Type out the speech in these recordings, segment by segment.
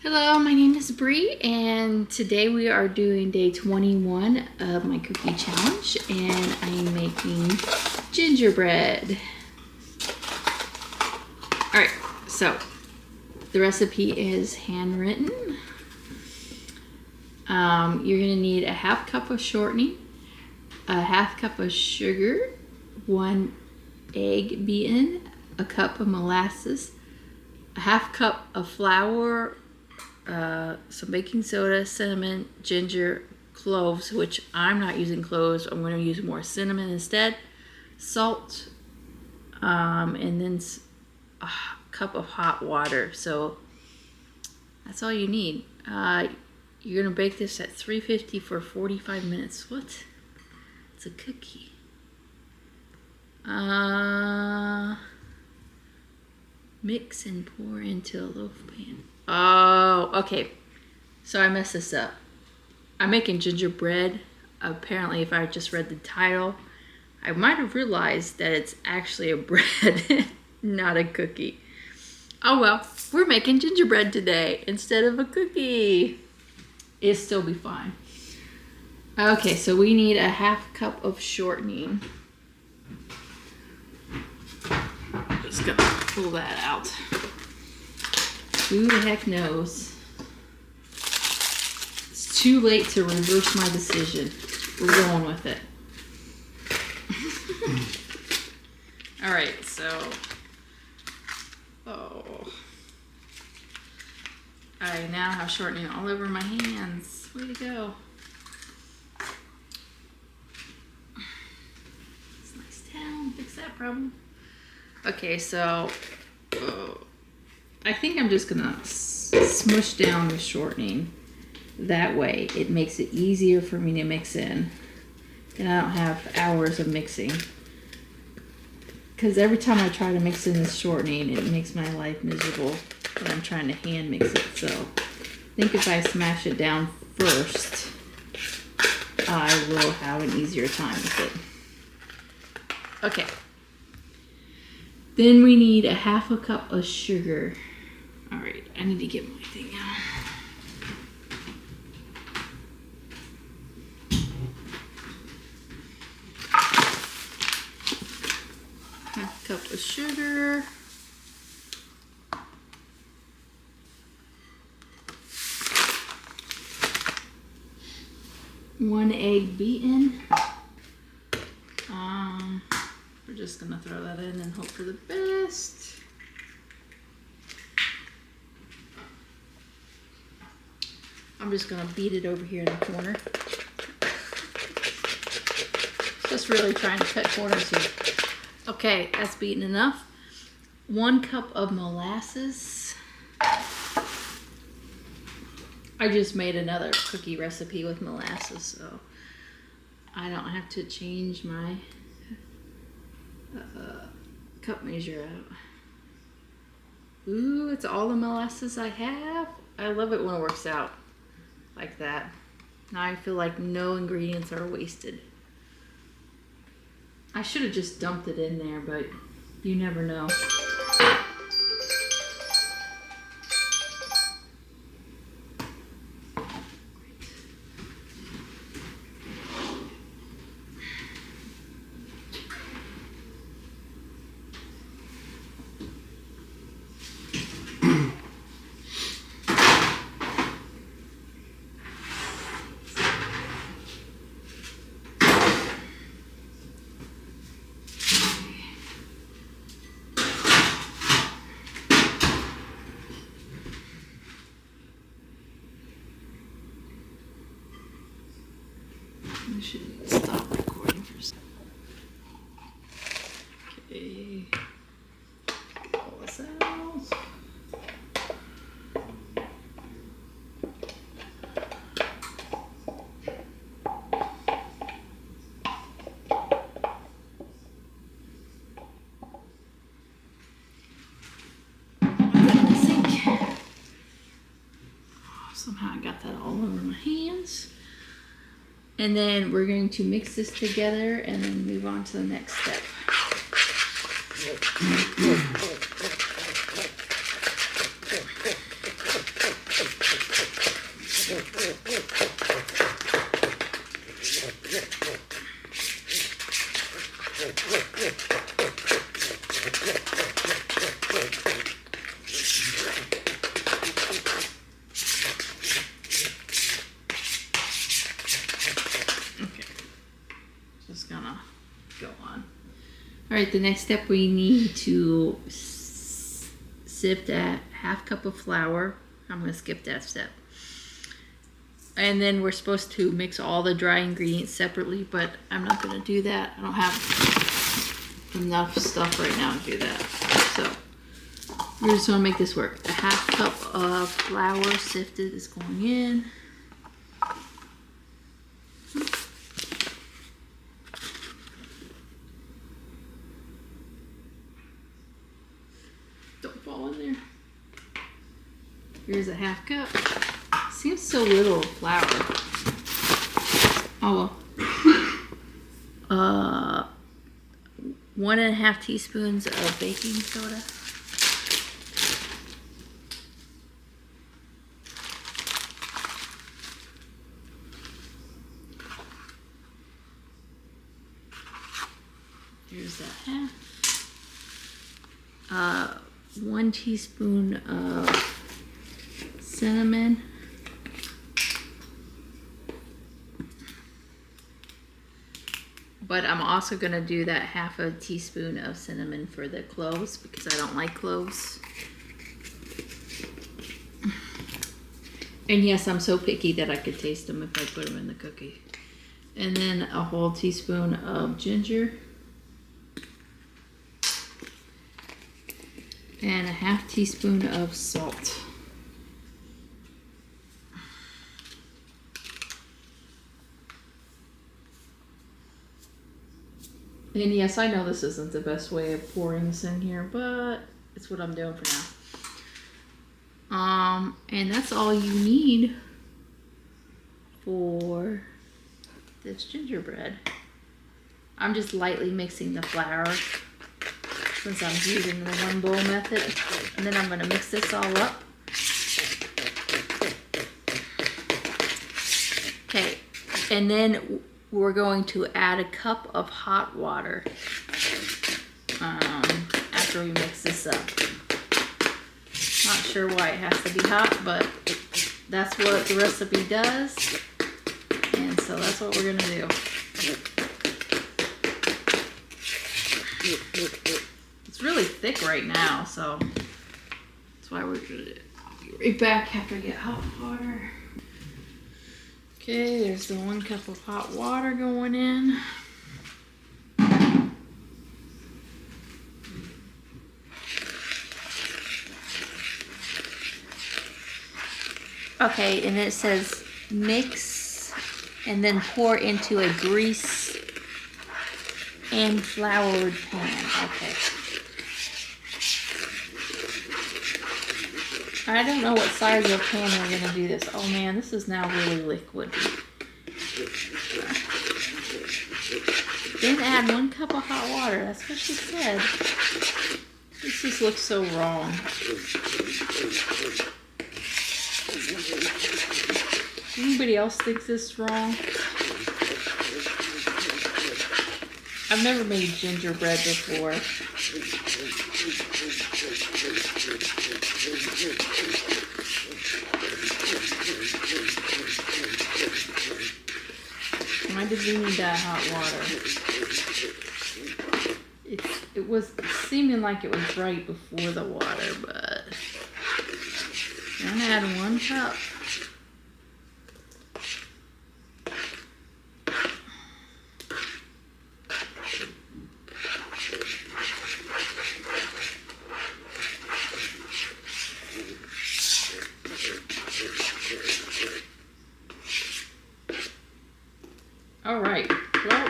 Hello, my name is Bree, and today we are doing day 21 of my cookie challenge, and I am making gingerbread. Alright, so the recipe is handwritten. You're going to need a half cup of shortening, a half cup of sugar, 1 egg beaten, a cup of molasses, a half cup of flour, some baking soda, cinnamon, ginger, cloves, which I'm not using cloves. I'm going to use more cinnamon instead, salt, and then a cup of hot water. So that's all you need. You're going to bake this at 350 for 45 minutes. What? It's a cookie. Mix and pour into a loaf pan. Oh, okay. So I messed this up. I'm making gingerbread. Apparently, if I just read the title, I might have realized that it's actually a bread, not a cookie. Oh well, we're making gingerbread today instead of a cookie. It'll still be fine. Okay, so we need a half cup of shortening. Just gonna pull that out. Who the heck knows? It's too late to reverse my decision. We're going with it. All right, so, I now have shortening all over my hands. Way to go. It's a nice towel, fix that problem. Okay, so, I think I'm just gonna smush down the shortening. That way it makes it easier for me to mix in, and I don't have hours of mixing, because every time I try to mix in this shortening it makes my life miserable when I'm trying to hand mix it. So I think if I smash it down first, I will have an easier time with it. Okay, then we need a half a cup of sugar. All right, I need to get my thing out. Half a cup of sugar. One egg beaten. We're just gonna throw that in and hope for the best. I'm just gonna beat it over here in the corner. Just really trying to cut corners here. Okay, that's beaten enough. 1 cup of molasses. I just made another cookie recipe with molasses, so I don't have to change my cup measure out. Ooh, it's all the molasses I have. I love it when it works out like that. Now I feel like no ingredients are wasted. I should have just dumped it in there, but you never know. I should stop recording for a second. Okay. Pull this out. Somehow I got that all over my hands. And then we're going to mix this together and then move on to the next step. Alright, the next step, we need to sift a half cup of flour. I'm going to skip that step. And then we're supposed to mix all the dry ingredients separately, but I'm not going to do that. I don't have enough stuff right now to do that. So we're just going to make this work. A half cup of flour sifted is going in. Don't fall in there. Here's a half cup. Seems so little flour. Oh well. 1.5 teaspoons of baking soda. Here's that half. 1 teaspoon of cinnamon. But I'm also going to do that half a teaspoon of cinnamon for the cloves because I don't like cloves. And yes, I'm so picky that I could taste them if I put them in the cookie. And then a whole teaspoon of ginger. And a half teaspoon of salt. And yes, I know this isn't the best way of pouring this in here, but it's what I'm doing for now. And that's all you need for this gingerbread. I'm just lightly mixing the flour since I'm using the one bowl method. And then I'm going to mix this all up. Okay, and then we're going to add a cup of hot water after we mix this up. Not sure why it has to be hot, but that's what the recipe does. And so that's what we're going to do. It's really thick right now, so that's why we're going to do it. I'll be right back after I get hot water. Okay, there's the 1 cup of hot water going in. Okay, and it says mix and then pour into a grease and floured pan. Okay. I don't know what size of pan we're going to do this. Oh man, this is now really liquid. Then add 1 cup of hot water. That's what she said. This just looks so wrong. Anybody else thinks this is wrong? I've never made gingerbread before. Why did we need that hot water? It was seeming like it was right before the water, but I'm gonna add 1 cup. Alright, well,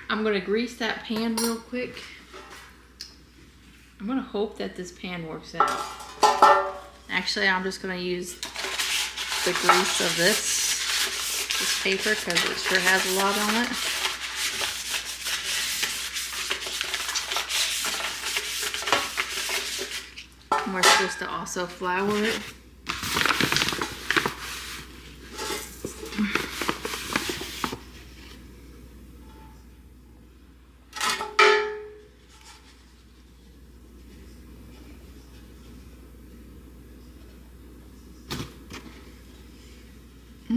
I'm going to grease that pan real quick. I'm going to hope that this pan works out. Actually, I'm just going to use the grease of this paper because it sure has a lot on it. And we're supposed to also flour it.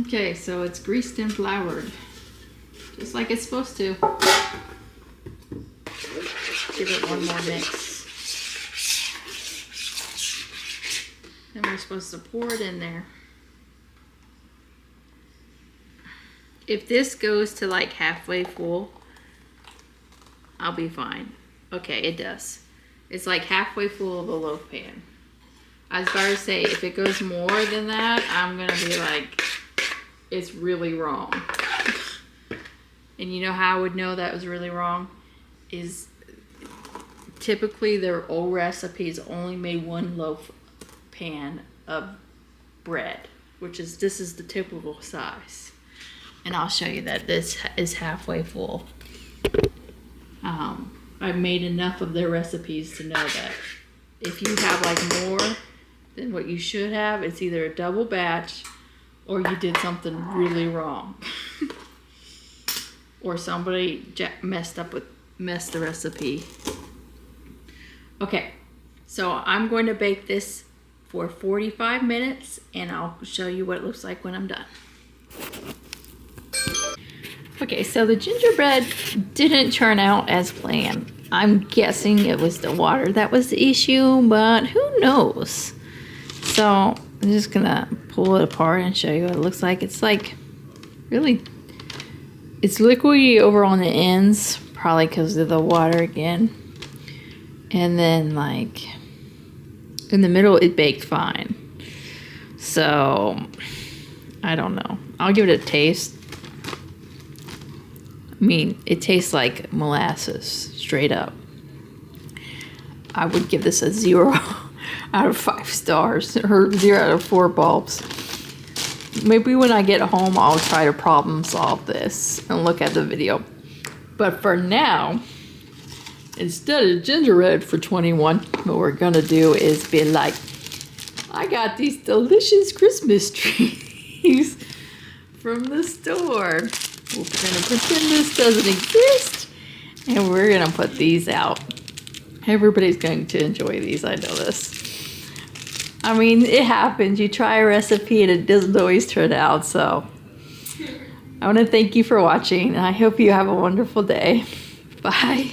Okay, so it's greased and floured, just like it's supposed to. give it one more mix. Then we're supposed to pour it in there. If this goes to like halfway full, I'll be fine. Okay, it does. It's like halfway full of a loaf pan. I was about to say, if it goes more than that, I'm gonna be like, it's really wrong. And you know how I would know that was really wrong? Is typically their old recipes only made one loaf pan of bread, this is the typical size. And I'll show you that this is halfway full. I've made enough of their recipes to know that if you have like more than what you should have, it's either a double batch or you did something really wrong. Or somebody messed the recipe. Okay, so I'm going to bake this for 45 minutes and I'll show you what it looks like when I'm done. Okay, so the gingerbread didn't turn out as planned. I'm guessing it was the water that was the issue, but who knows? So I'm just gonna pull it apart and show you what it looks like. It's like really, it's liquidy over on the ends, probably because of the water again. And then like in the middle, it baked fine. So I don't know. I'll give it a taste. I mean, it tastes like molasses, straight up. I would give this a 0 out of 5 stars, or 0 out of 4 bulbs. Maybe when I get home, I'll try to problem solve this and look at the video. But for now, instead of gingerbread for 21, what we're gonna do is be like, I got these delicious Christmas trees from the store. We're gonna pretend this doesn't exist, and we're gonna put these out. Everybody's going to enjoy these, I know this. I mean, it happens. You try a recipe and it doesn't always turn out, so I want to thank you for watching, and I hope you have a wonderful day. Bye.